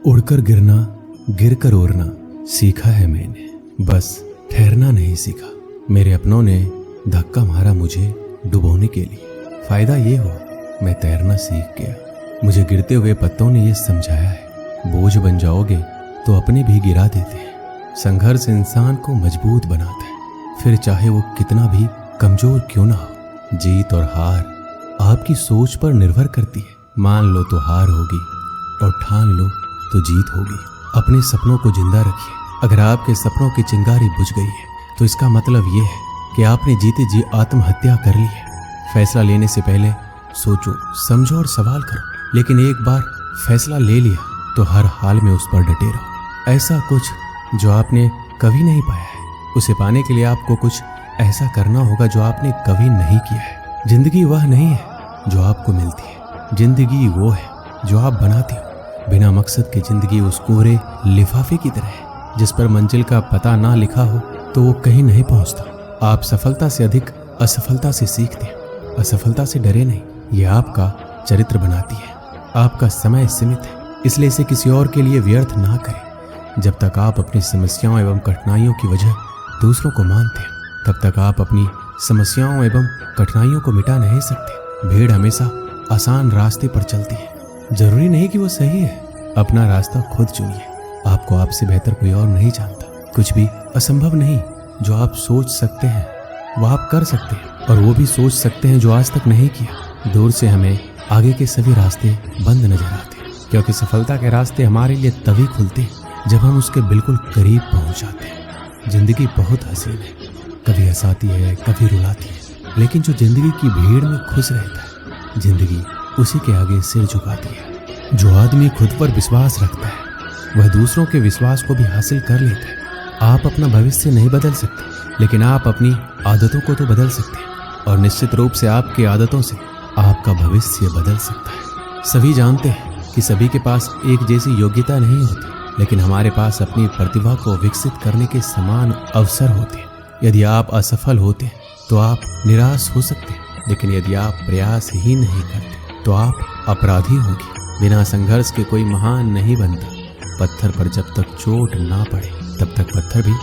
उड़कर गिरना, गिरकर उड़ना सीखा है मैंने, बस ठहरना नहीं सीखा। मेरे अपनों ने धक्का मारा मुझे डुबोने के लिए। फायदा ये हुआ मैं तैरना सीख गया। मुझे गिरते हुए पत्तों ने ये समझाया है, बोझ बन जाओगे तो अपने भी गिरा देते हैं। संघर्ष इंसान को मजबूत बनाता है, फिर चाहे वो कितना भी कमजोर क्यों ना हो। जीत और हार आपकी सोच पर निर्भर करती है। मान लो तो हार होगी और ठान लो तो जीत होगी। अपने सपनों को जिंदा रखिए। अगर आपके सपनों की चिंगारी बुझ गई है तो इसका मतलब ये है कि आपने जीते जी आत्महत्या कर ली है। फैसला लेने से पहले सोचो, समझो और सवाल करो, लेकिन एक बार फैसला ले लिया तो हर हाल में उस पर डटे रहो। ऐसा कुछ जो आपने कभी नहीं पाया है, उसे पाने के लिए आपको कुछ ऐसा करना होगा जो आपने कभी नहीं किया है। जिंदगी वह नहीं है जो आपको मिलती है, जिंदगी वो है जो आप बनाते हो। बिना मकसद के जिंदगी उस कोरे लिफाफे की तरह है जिस पर मंजिल का पता ना लिखा हो तो वो कहीं नहीं पहुंचता। आप सफलता से अधिक असफलता से सीखते हैं। असफलता से डरे नहीं, ये आपका चरित्र बनाती है। आपका समय सीमित है, इसलिए इसे किसी और के लिए व्यर्थ ना करें। जब तक आप अपनी समस्याओं एवं कठिनाइयों की वजह दूसरों को मानते हैं, तब तक आप अपनी समस्याओं एवं कठिनाइयों को मिटा नहीं सकते। भीड़ हमेशा आसान रास्ते पर चलती है, जरूरी नहीं कि वो सही है। अपना रास्ता खुद चुनिए। आपको आपसे बेहतर कोई और नहीं जानता। कुछ भी असंभव नहीं। जो आप सोच सकते हैं वो आप कर सकते हैं, और वो भी सोच सकते हैं जो आज तक नहीं किया। दूर से हमें आगे के सभी रास्ते बंद नजर आते हैं, क्योंकि सफलता के रास्ते हमारे लिए तभी खुलते हैं जब हम उसके बिल्कुल करीब पहुंच जाते हैं। जिंदगी बहुत हसीन है, कभी हंसाती है, कभी रुलाती है, लेकिन जो जिंदगी की भीड़ में खुश रहता है, जिंदगी उसी के आगे सिर झुकाती है। जो आदमी खुद पर विश्वास रखता है वह दूसरों के विश्वास को भी हासिल कर लेता है। आप अपना भविष्य नहीं बदल सकते, लेकिन आप अपनी आदतों को तो बदल सकते हैं, और निश्चित रूप से आपकी आदतों से आपका भविष्य बदल सकता है। सभी जानते हैं कि सभी के पास एक जैसी योग्यता नहीं होती, लेकिन हमारे पास अपनी प्रतिभा को विकसित करने के समान अवसर होते हैं। यदि आप असफल होते हैं तो आप निराश हो सकते हैं, लेकिन यदि आप प्रयास ही नहीं करते तो आप अपराधी होंगे। बिना संघर्ष के कोई महान नहीं बनता। पत्थर पर जब तक चोट ना पड़े तब तक पत्थर भी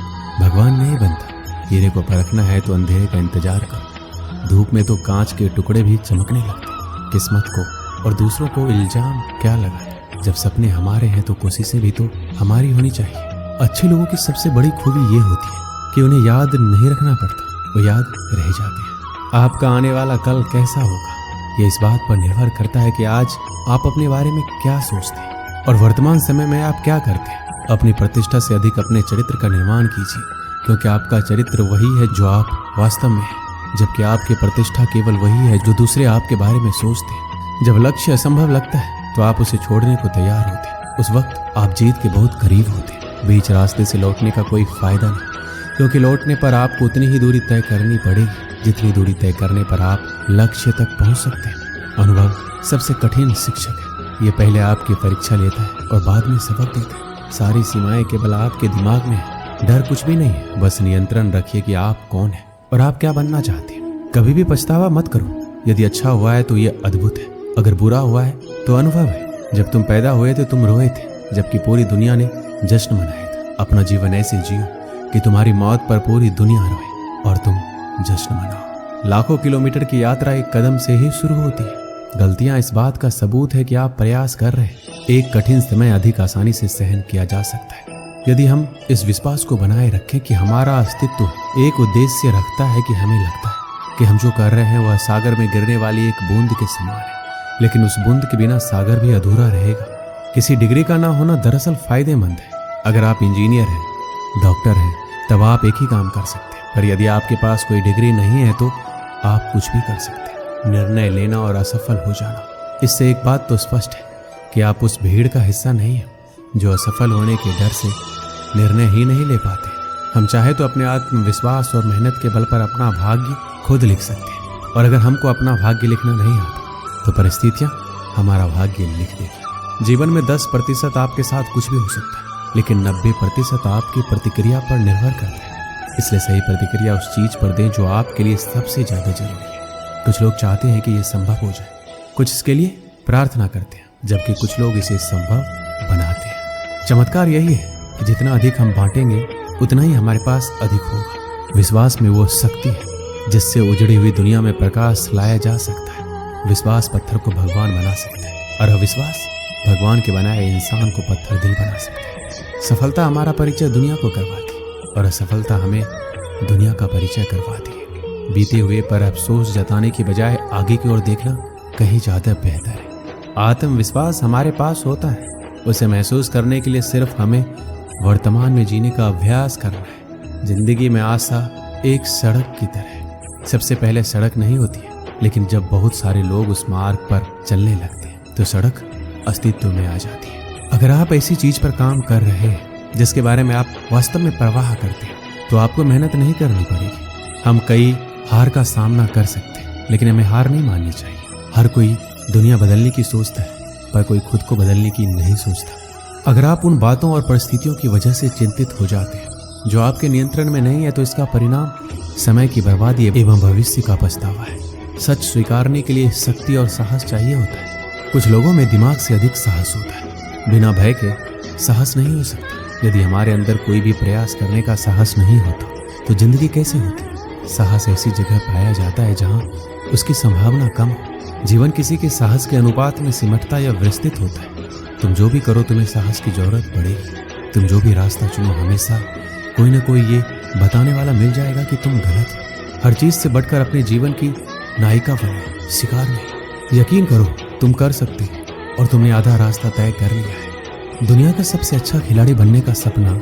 भगवान नहीं बनता। हीरे को परखना है तो अंधेरे का इंतजार करो। धूप में तो कांच के टुकड़े भी चमकने लगते। किस्मत को और दूसरों को इल्जाम क्या लगाए। जब सपने हमारे हैं तो कोशिशें भी तो हमारी होनी चाहिए। अच्छे लोगों की सबसे बड़ी खूबी ये होती है कि उन्हें याद नहीं रखना पड़ता, वो याद रह जाते हैं। आपका आने वाला कल कैसा होगा ये इस बात पर निर्भर करता है कि आज आप अपने बारे में क्या सोचते हैं और वर्तमान समय में आप क्या करते हैं। अपनी प्रतिष्ठा से अधिक अपने चरित्र का निर्माण कीजिए, क्योंकि आपका चरित्र वही है जो आप वास्तव में है, जबकि आपकी प्रतिष्ठा केवल वही है जो दूसरे आपके बारे में सोचते हैं। जब लक्ष्य असंभव लगता है तो आप उसे छोड़ने को तैयार होते हैं। उस वक्त आप जीत के बहुत करीब होते हैं। बीच रास्ते से लौटने का कोई फायदा नहीं, क्योंकि लौटने पर आपको उतनी ही दूरी तय करनी पड़ेगी जितनी दूरी तय करने पर आप लक्ष्य तक पहुंच सकते हैं। अनुभव सबसे कठिन शिक्षक है। ये पहले आपकी परीक्षा लेता है और बाद में सबक देता है। सारी सीमाएं केवल आपके दिमाग में है। डर कुछ भी नहीं है, बस नियंत्रण रखिए कि आप कौन है और आप क्या बनना चाहते हैं। कभी भी पछतावा मत करो। यदि अच्छा हुआ है तो ये अद्भुत है, अगर बुरा हुआ है तो अनुभव है। जब तुम पैदा हुए थे तुम रोए थे, जबकि पूरी दुनिया ने जश्न मनाया था। अपना जीवन ऐसे जियो कि तुम्हारी मौत पर पूरी दुनिया रोए और तुम जश्न मनाओ। लाखों किलोमीटर की यात्रा एक कदम से ही शुरू होती है। गलतियां इस बात का सबूत है कि आप प्रयास कर रहे हैं। एक कठिन समय अधिक आसानी से सहन किया जा सकता है यदि हम इस विश्वास को बनाए रखें कि हमारा अस्तित्व एक उद्देश्य रखता है। कि हमें लगता है कि हम जो कर रहे हैं वह सागर में गिरने वाली एक बूंद के समान है, लेकिन उस बूंद के बिना सागर भी अधूरा रहेगा। किसी डिग्री का ना होना दरअसल फायदेमंद है। अगर आप इंजीनियर हैं, डॉक्टर हैं, तब आप एक ही काम कर सकते हैं, पर यदि आपके पास कोई डिग्री नहीं है तो आप कुछ भी कर सकते हैं। निर्णय लेना और असफल हो जाना, इससे एक बात तो स्पष्ट है कि आप उस भीड़ का हिस्सा नहीं है जो असफल होने के डर से निर्णय ही नहीं ले पाते। हम चाहे तो अपने आत्मविश्वास और मेहनत के बल पर अपना भाग्य खुद लिख सकते हैं, और अगर हमको अपना भाग्य लिखना नहीं आता तो परिस्थितियां हमारा भाग्य लिख देगी। जीवन में 10% आपके साथ कुछ भी हो सकता है, लेकिन 90% आपकी प्रतिक्रिया पर निर्भर करता है। इसलिए सही प्रतिक्रिया उस चीज पर दें जो आपके लिए सबसे ज्यादा जरूरी है। कुछ लोग चाहते हैं कि ये संभव हो जाए, कुछ इसके लिए प्रार्थना करते हैं, जबकि कुछ लोग इसे संभव बनाते हैं। चमत्कार यही है कि जितना अधिक हम बांटेंगे उतना ही हमारे पास अधिक होगा। विश्वास में वो शक्ति है जिससे उजड़ी हुई दुनिया में प्रकाश लाया जा सकता है। विश्वास पत्थर को भगवान बना सकता है और अविश्वास भगवान के बनाए इंसान को पत्थर दिल बना सकता है। सफलता हमारा परिचय दुनिया को करवाती है और असफलता हमें दुनिया का परिचय करवाती है। बीते हुए पर अफसोस जताने की बजाय आगे की ओर देखना कहीं ज्यादा बेहतर है। आत्मविश्वास हमारे पास होता है, उसे महसूस करने के लिए सिर्फ हमें वर्तमान में जीने का अभ्यास करना है। जिंदगी में आशा एक सड़क की तरह है। सबसे पहले सड़क नहीं होती है, लेकिन जब बहुत सारे लोग उस मार्ग पर चलने लगते हैं तो सड़क अस्तित्व में आ जाती है। अगर आप ऐसी चीज पर काम कर रहे हैं जिसके बारे में आप वास्तव में परवाह करते हैं तो आपको मेहनत नहीं करनी पड़ेगी। हम कई हार का सामना कर सकते हैं, लेकिन हमें हार नहीं माननी चाहिए। हर कोई दुनिया बदलने की सोचता है, पर कोई खुद को बदलने की नहीं सोचता। अगर आप उन बातों और परिस्थितियों की वजह से चिंतित हो जाते हैं जो आपके नियंत्रण में नहीं है, तो इसका परिणाम समय की बर्बादी एवं भविष्य का पछतावा है। सच स्वीकारने के लिए शक्ति और साहस चाहिए होता है। कुछ लोगों में दिमाग से अधिक साहस होता है। बिना भय के साहस नहीं हो सकता। यदि हमारे अंदर कोई भी प्रयास करने का साहस नहीं होता तो जिंदगी कैसे होती? साहस ऐसी जगह पाया जाता है जहां उसकी संभावना कम हो। जीवन किसी के साहस के अनुपात में सिमटता या विस्तृत होता है। तुम जो भी करो तुम्हें साहस की जरूरत पड़ेगी। तुम जो भी रास्ता चुनो हमेशा कोई ना कोई ये बताने वाला मिल जाएगा कि तुम गलत हो। हर चीज से बढ़कर अपने जीवन की नायिका बनो, शिकार नहीं। यकीन करो तुम कर सकते हो और तुमने आधा रास्ता तय कर लिया है। दुनिया का सबसे अच्छा खिलाड़ी बनने का सपना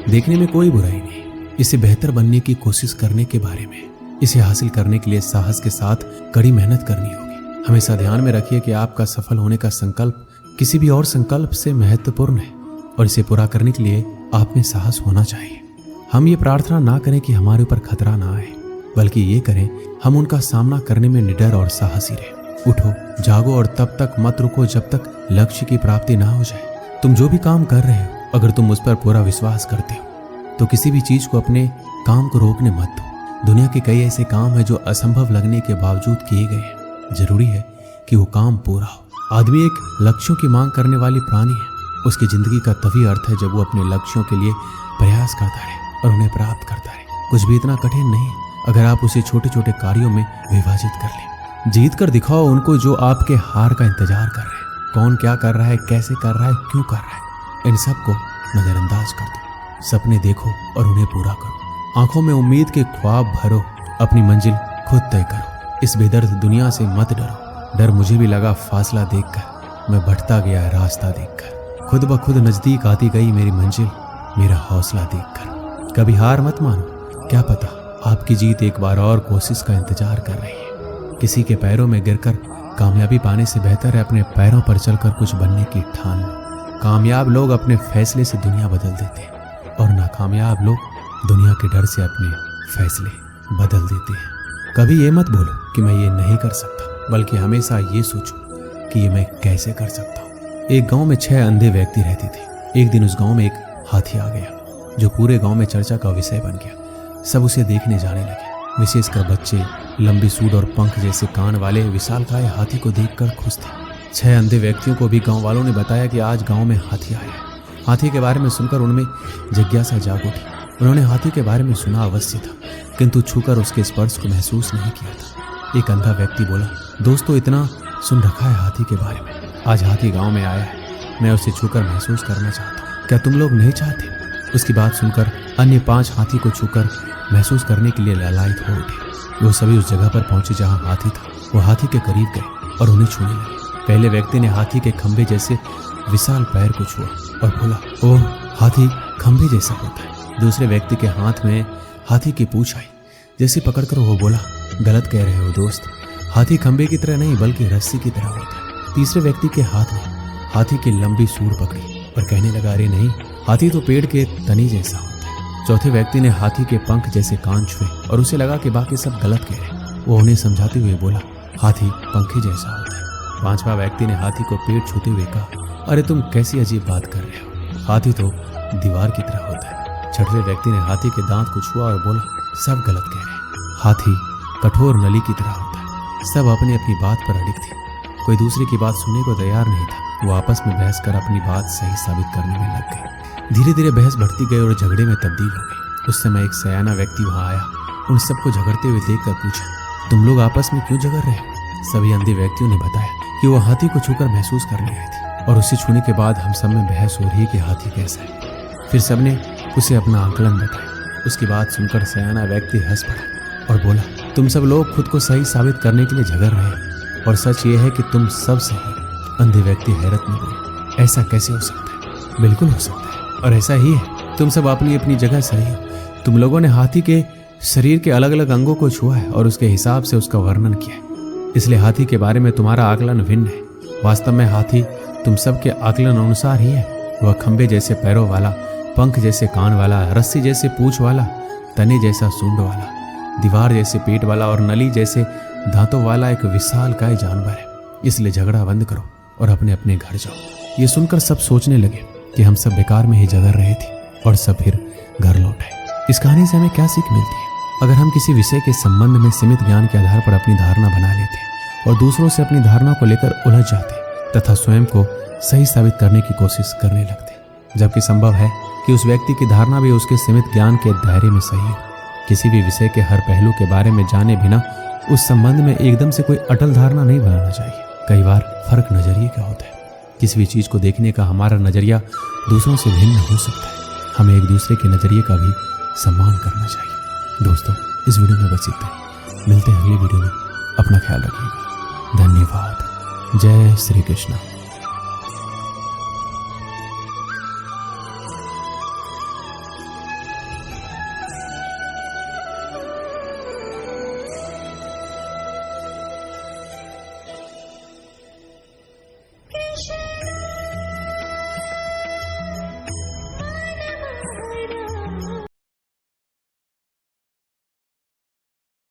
देखने में कोई बुराई नहीं। इसे बेहतर बनने की कोशिश करने के बारे में। इसे हासिल करने के लिए साहस के साथ कड़ी मेहनत करनी होगी। हमेशा ध्यान में रखिए कि आपका सफल होने का संकल्प किसी भी और संकल्प से महत्वपूर्ण है और इसे पूरा करने के लिए आप में साहस होना चाहिए। हम ये प्रार्थना ना करें कि हमारे ऊपर खतरा ना आए, बल्कि ये करें हम उनका सामना करने में निडर और साहसी रहे। उठो, जागो और तब तक मत रुको जब तक लक्ष्य की प्राप्ति ना हो जाए। तुम जो भी काम कर रहे हो, अगर तुम उस पर पूरा विश्वास करते हो तो किसी भी चीज को अपने काम को रोकने मत दो। दुनिया के कई ऐसे काम हैं जो असंभव लगने के बावजूद किए गए हैं। जरूरी है कि वो काम पूरा हो। आदमी एक लक्ष्यों की मांग करने वाली प्राणी है। उसकी जिंदगी का तभी अर्थ है जब वो अपने लक्ष्यों के लिए प्रयास करता रहे और उन्हें प्राप्त करता रहे। कुछ भी इतना कठिन नहीं है अगर आप उसे छोटे छोटे कार्यों में विभाजित कर लें। जीत कर दिखाओ उनको जो आपके हार का इंतजार कर रहे हैं। कौन क्या कर रहा है, कैसे कर रहा है, क्यों कर रहा है, इन सब को नजरअंदाज कर दो। सपने देखो और उन्हें पूरा करो। आंखों में उम्मीद के ख्वाब भरो। अपनी मंजिल खुद तय करो। इस बेदर्द दुनिया से मत डरो। डर मुझे भी लगा फासला देखकर। मैं बढ़ता गया रास्ता देखकर। खुद ब खुद नजदीक आती गई मेरी मंजिल, मेरा हौसला देखकर। कभी हार मत मानो। क्या पता आपकी जीत एक बार और कोशिश का इंतजार कर रही है। किसी के पैरों में गिरकर कामयाबी पाने से बेहतर है अपने पैरों पर चलकर कुछ बनने की ठान लो। कामयाब लोग अपने फैसले से दुनिया बदल देते हैं और नाकामयाब लोग दुनिया के डर से अपने फैसले बदल देते हैं। कभी ये मत बोलो कि मैं ये नहीं कर सकता, बल्कि हमेशा ये सोचो कि ये मैं कैसे कर सकता हूँ। एक गांव में 6 अंधे व्यक्ति रहते थे। एक दिन उस गांव में एक हाथी आ गया जो पूरे गांव में चर्चा का विषय बन गया। सब उसे देखने जाने लगे, विशेषकर बच्चे। लंबी सूंड और पंख जैसे कान वाले विशालकाय हाथी को देखकर खुश थे। 6 अंधे व्यक्तियों को भी गांव वालों ने बताया कि आज गांव में हाथी आया है। हाथी के बारे में सुनकर उनमें जिज्ञासा जाग उठी। उन्होंने हाथी के बारे में सुना अवश्य था, किंतु छूकर उसके स्पर्श को महसूस नहीं किया था। एक अंधा व्यक्ति बोला, दोस्तों इतना सुन रखा है हाथी के बारे में, आज हाथी गांव में आया है, मैं उसे छूकर महसूस करना चाहता हूँ, क्या तुम लोग नहीं चाहते? उसकी बात सुनकर अन्य 5 हाथी को छूकर महसूस करने के लिए लालायित हो उठे। वो सभी उस जगह पर पहुंचे जहां हाथी था। वो हाथी के करीब गए और उन्हें छूने लगे। पहले व्यक्ति ने हाथी के खंभे जैसे विशाल पैर को छुआ और बोला, ओह हाथी खंभे जैसा होता है। दूसरे व्यक्ति के हाथ में हाथी की पूंछ आई। जैसे पकड़कर वो बोला, गलत कह रहे हो दोस्त, हाथी खंभे की तरह नहीं बल्कि रस्सी की तरह होता है। तीसरे व्यक्ति के हाथ में हाथी की लंबी सूंड पकड़ी और कहने लगा, अरे नहीं, हाथी तो पेड़ के तनी जैसा होता है। चौथे व्यक्ति ने हाथी के पंख जैसे कान छुए और उसे लगा कि बाकी सब गलत कह रहे। वो उन्हें समझाते हुए बोला, हाथी पंखे जैसा होता है। 5वां व्यक्ति ने हाथी को पेट छूते हुए कहा, अरे तुम कैसी अजीब बात कर रहे हो, हाथी तो दीवार की तरह होता है। 6वें व्यक्ति ने हाथी के दांत को छुआ और बोला, सब गलत कह रहे हैं, हाथी कठोर नली की तरह होता है। सब अपनी अपनी बात पर अड़िग थे, कोई दूसरे की बात सुनने को तैयार नहीं था। वो आपस में बहस कर अपनी बात सही साबित करने में लग गए। धीरे धीरे बहस बढ़ती गई और झगड़े में तब्दील हो गई। उस समय एक सयाना व्यक्ति वहां आया, उन सबको झगड़ते हुए देखकर पूछा, तुम लोग आपस में क्यों झगड़ रहे हो? सभी अंधे व्यक्तियों ने बताया कि वो हाथी को छूकर महसूस करने आई थी और उसे छूने के बाद हम सब में बहस हो रही है कि हाथी कैसा है। फिर सबने उसे अपना आकलन बताया। उसकी बात सुनकर सयाना व्यक्ति हंस पड़ा और बोला, तुम सब लोग खुद को सही साबित करने के लिए झगड़ रहे हो और सच ये है कि तुम सब सही। अंधे व्यक्ति हैरत में बोले, ऐसा कैसे हो सकता है? बिल्कुल हो सकता है और ऐसा ही है। तुम सब अपनी अपनी जगह सही हो। तुम लोगों ने हाथी के शरीर के अलग अलग अंगों को छुआ है और उसके हिसाब से उसका वर्णन किया है, इसलिए हाथी के बारे में तुम्हारा आकलन भिन्न है। वास्तव में हाथी तुम सब के आकलन अनुसार ही है। वह खंबे जैसे पैरों वाला, पंख जैसे कान वाला, रस्सी जैसे पूंछ वाला, तने जैसा सूंड वाला, दीवार जैसे पेट वाला और नली जैसे दांतों वाला एक विशालकाय जानवर है। इसलिए झगड़ा बंद करो और अपने अपने घर जाओ। ये सुनकर सब सोचने लगे कि हम सब बेकार में ही झगड़ रहे थे और सब फिर घर लौट आए। इस कहानी से हमें क्या सीख मिलती है? अगर हम किसी विषय के संबंध में सीमित ज्ञान के आधार पर अपनी धारणा बना लेते और दूसरों से अपनी धारणा को लेकर उलझ जाते तथा स्वयं को सही साबित करने की कोशिश करने लगते, जबकि संभव है कि उस व्यक्ति की धारणा भी उसके सीमित ज्ञान के दायरे में सही हो। किसी भी विषय के हर पहलू के बारे में जाने बिना उस संबंध में एकदम से कोई अटल धारणा नहीं बनाना चाहिए। कई बार फर्क नजरिए का होता है। किसी भी चीज को देखने का हमारा नजरिया दूसरों से भिन्न हो सकता है। हमें एक दूसरे के नजरिए का भी सम्मान करना चाहिए। दोस्तों, इस वीडियो में बस इतना ही। मिलते हैं अगली वीडियो में। अपना ख्याल रखिएगा। धन्यवाद। जय श्री कृष्ण।